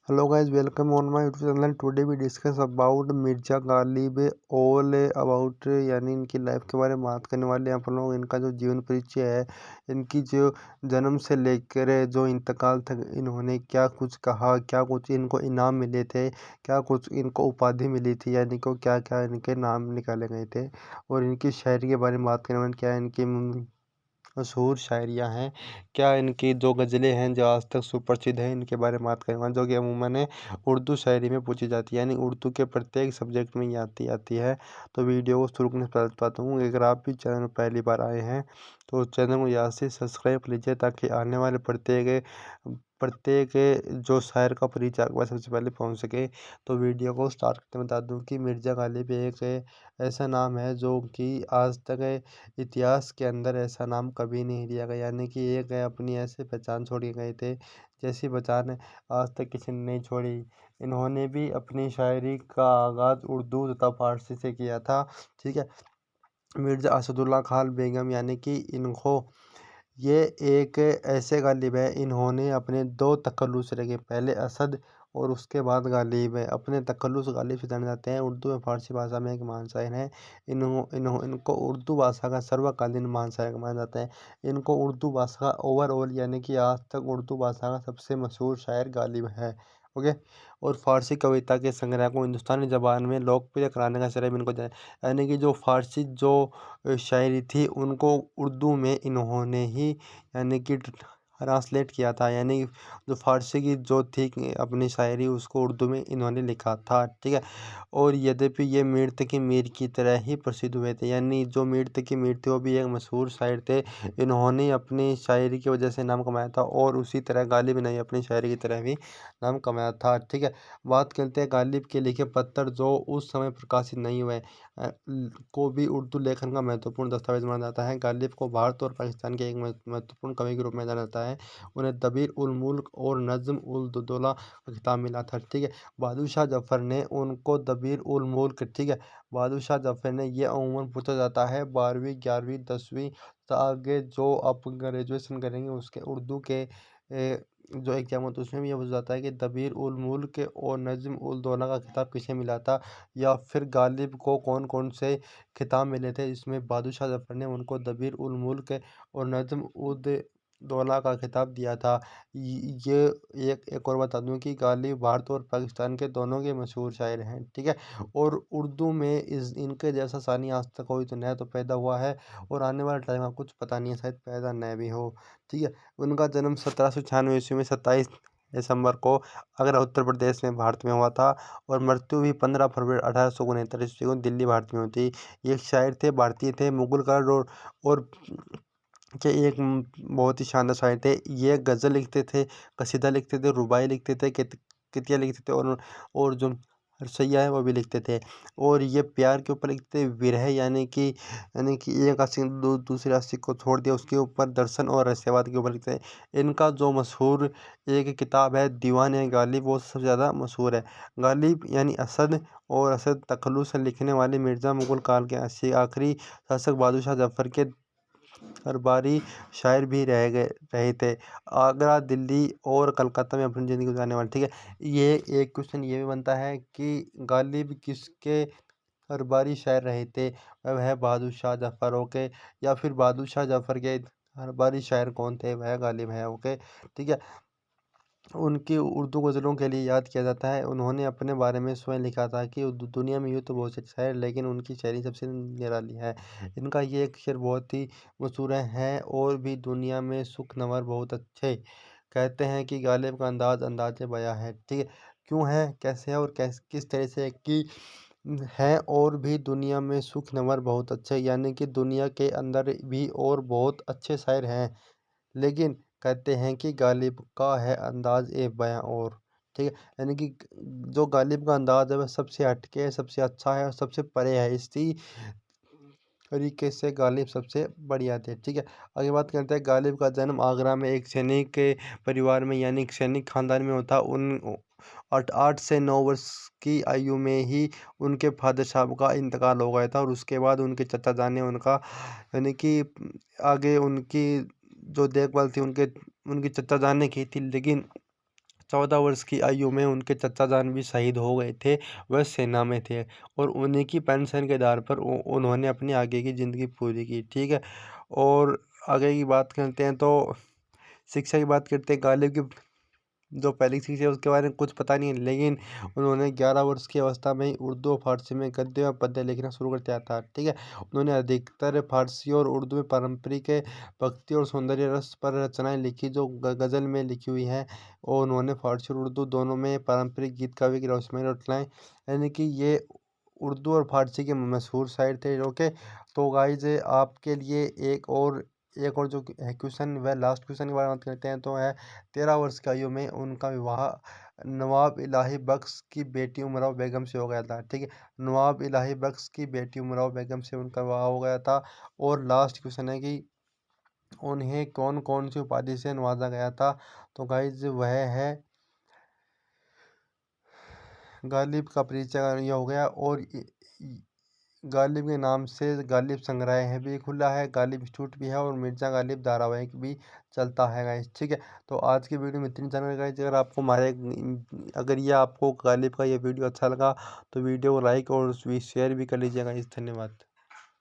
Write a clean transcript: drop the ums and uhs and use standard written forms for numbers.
Hello guys, welcome on my YouTube channel. Today we discuss about Mirza Ghalib all about यानी इनकी life के बारे में बात करने वाले हैं अपन लोग। इनका जो जीवन परिचय है, इनकी जो जन्म से लेकर जो इंतकाल तक इन्होंने क्या कुछ कहा, क्या कुछ इनको इनाम मिले थे, क्या कुछ इनको उपाधि मिली थी, यानी को क्या क्या इनके नाम निकाले गए थे, और इनकी शायरी के बारे में बात करने वाले क्या इनकी मशहूर शायरियाँ हैं, क्या इनकी जो गज़लें हैं जो आज तक सुप्रसिद्ध हैं, इनके बारे में बात करेंगे, जो कि अमूमन उर्दू शायरी में पूछी जाती है, यानी उर्दू के प्रत्येक सब्जेक्ट में ये आती है। तो वीडियो को शुरू करने से पहले बताता हूँ, अगर आप भी चैनल में पहली बार आए हैं तो चैनल को यहाँ से सब्सक्राइब कर लीजिए, ताकि आने वाले प्रत्येक जो शायर का परिचय आपके पास सबसे पहले पहुँच सके। तो वीडियो को स्टार्ट करते बता दूँ कि मिर्ज़ा गालिब एक ऐसा नाम है जो कि आज तक इतिहास के अंदर ऐसा नाम कभी नहीं लिया गया, यानी कि ये गए अपनी ऐसे पहचान छोड़ के गए थे जैसी पहचान आज तक किसी ने नहीं छोड़ी। इन्होंने भी अपनी शायरी का आगाज़ उर्दू तथा फारसी से किया था। ठीक है। मिर्ज़ा असदुल्ला खान बेगम यानी कि इनको ये एक ऐसे गालिब है, इन्होंने अपने 2 तखल्लुस रखे, पहले असद और उसके बाद गालिब है। अपने तखल्लुस गालिब से जाने जाते हैं। उर्दू और फारसी भाषा में एक महान शायर हैं। इनको उर्दू भाषा का सर्वकालीन महान शायर माना जाता है। इनको उर्दू भाषा का ओवरऑल यानी कि आज तक उर्दू भाषा का सबसे मशहूर शायर गालिब है। ओके। और फारसी कविता के संग्रह को हिंदुस्तानी ज़बान में लोकप्रिय कराने का श्रेय भी इनको जाए, यानी कि जो फारसी जो शायरी थी उनको उर्दू में इन्होंने ही यानी कि ट्रांसलेट किया था, यानी जो फारसी की जो थी अपनी शायरी उसको उर्दू में इन्होंने लिखा था। ठीक है। और यद्यपि ये मीर तकी मीर की तरह ही प्रसिद्ध हुए थे, यानी जो मीर तकी मीर थे वो भी एक मशहूर शायर थे। इन्होंने अपनी शायरी की वजह से नाम कमाया था, और उसी तरह गालिब ने अपनी शायरी की तरह भी नाम कमाया था। ठीक है। बात करते हैं गालिब के लिखे पत्र जो उस समय प्रकाशित नहीं हुए को भी उर्दू लेखन का महत्वपूर्ण दस्तावेज माना जाता है। गालिब को भारत और पाकिस्तान के एक महत्वपूर्ण कवि के रूप में जाना जाता है। उन्हें दबीर उल मुल्क और नज़्म उल दौला का खिताब मिला था। ठीक है। बहादुर शाह जफ़र ने उनको दबीर उल मुल्क, ठीक है, बहादुर शाह जफ़र ने, ये अमूमन पूछा जाता है 12वीं 11वीं 10वीं से आगे जो आप ग्रेजुएशन करेंगे उसके उर्दू के जो एग्जाम होता है उसमें भी ये पूछा जाता है कि दबीर उल मुल्क और नज़्म उल दौला का खिताब किसे मिला था, या फिर गालिब को कौन कौन से खिताब मिले थे। इसमें बहादुर शाह जफ़र ने उनको दबीर उल मुल्क और नज़्म उद दौला का खिताब दिया था। ये एक और बता दूं कि गालिब भारत और पाकिस्तान के दोनों के मशहूर शायर हैं। ठीक है। और उर्दू में इनके जैसा सानी आज तक कोई तो नया तो पैदा हुआ है, और आने वाले टाइम का कुछ पता नहीं है, शायद पैदा न भी हो। ठीक है। उनका जन्म 1796 ईस्वी में 27 दिसंबर को आगरा उत्तर प्रदेश में भारत में हुआ था, और मृत्यु भी 15 फरवरी 1869 ईस्वी को दिल्ली भारत में हुई थी। ये एक शायर थे, भारतीय थे, मुगल काल और के एक बहुत ही शानदार शायर थे। ये गज़ल लिखते थे, कसीदा लिखते थे, रुबाई लिखते थे, कितिया लिखते थे, और जो रसैया है वो भी लिखते थे। और ये प्यार के ऊपर लिखते थे, विरह यानी कि एक आशिक दूसरे आशिक को छोड़ दिया उसके ऊपर, दर्शन और रहस्यवाद के ऊपर लिखते थे। इनका जो मशहूर एक किताब है दीवान गालिब, वो सबसे ज़्यादा मशहूर है। गालिब यानी असद, और असद तखल्लुस से लिखने वाले मिर्ज़ा मुगल काल के आखिरी शासक बहादुर शाह जफ़र के दरबारी शायर भी रहे थे। आगरा, दिल्ली और कलकत्ता में अपनी ज़िंदगी गुज़ारने वाले। ठीक है। ये एक क्वेश्चन ये भी बनता है कि गालिब किसके दरबारी शायर रहे थे? वह बहादुर शाह ज़फ़र, ओके, या फिर बहादुर शाह ज़फ़र के दरबारी शायर कौन थे? वह गालिब है। ओके। ठीक है। उनकी उर्दू गज़लों के लिए याद किया जाता है। उन्होंने अपने बारे में स्वयं लिखा था कि दुनिया में यूँ तो बहुत से शायर, लेकिन उनकी शायरी सबसे निराली है। इनका ये एक शेर बहुत ही मशहूर है, और भी दुनिया में सुख नवर बहुत अच्छे। कहते हैं कि गालिब का अंदाज़ बयां है। ठीक है। क्यों है, कैसे है, और किस तरह से कि है, और भी दुनिया में सुख नवर बहुत अच्छे, यानी कि दुनिया के अंदर भी और बहुत अच्छे शायर हैं, लेकिन कहते हैं कि गालिब का है अंदाज़ बयां और। ठीक है। यानी कि जो गालिब का अंदाज़ है वह सबसे हटके है, सबसे अच्छा है और सबसे परे है। इसी तरीके से गालिब सबसे बढ़िया थे। ठीक है। आगे बात करते हैं, गालिब का जन्म आगरा में एक सैनिक के परिवार में, यानी एक सैनिक खानदान में होता। 8 से 9 वर्ष की आयु में ही उनके फादर साहब का इंतकाल हो गया था, और उसके बाद उनके चचा जान ने उनका यानी कि आगे उनकी जो देखभाल थी उनकी चचा जान ने की थी, लेकिन 14 वर्ष की आयु में उनके चचा जान भी शहीद हो गए थे। वह सेना में थे और उन्हीं की पेंशन के आधार पर उन्होंने अपनी आगे की ज़िंदगी पूरी की। ठीक है, और आगे की बात करते हैं तो शिक्षा की बात करते हैं। गालिब की जो पहली शिक्षा है उसके बारे में कुछ पता नहीं है, लेकिन उन्होंने 11 वर्ष की अवस्था में ही उर्दू और फारसी में गद्य और पद्य लिखना शुरू कर दिया था। ठीक है, उन्होंने अधिकतर फारसी और उर्दू में पारंपरिक भक्ति और सौंदर्य रस पर रचनाएं लिखी जो गज़ल में लिखी हुई हैं, और उन्होंने फारसी और उर्दू दोनों में पारंपरिक गीत काव्य की रचनाएं रचनाएं यानी कि ये उर्दू और फारसी के मशहूर शायर थे। ओके, तो गाइज आपके लिए एक और जो है क्वेश्चन, वह लास्ट क्वेश्चन के बारे में बात करते हैं। तो है 13 वर्ष की आयु में उनका विवाह नवाब इलाही बख्श की बेटी उमराव बेगम से हो गया था। ठीक है, नवाब इलाही बख्श की बेटी उमराव बेगम से उनका विवाह हो गया था। और लास्ट क्वेश्चन है कि उन्हें कौन कौन सी उपाधि से नवाजा गया था। तो गाइज वह है गालिब का परिचय ये हो गया, और गालिब के नाम से गालिब संग्रह भी खुला है, गालिब इंस्टीट्यूट भी है, और मिर्ज़ा गालिब धारावाहिक भी चलता है गाइस। ठीक है, तो आज की वीडियो में इतनी जानकारी गाइस। अगर ये आपको गालिब का ये वीडियो अच्छा लगा तो वीडियो को लाइक और शेयर भी कर लीजिएगा गाइस। धन्यवाद।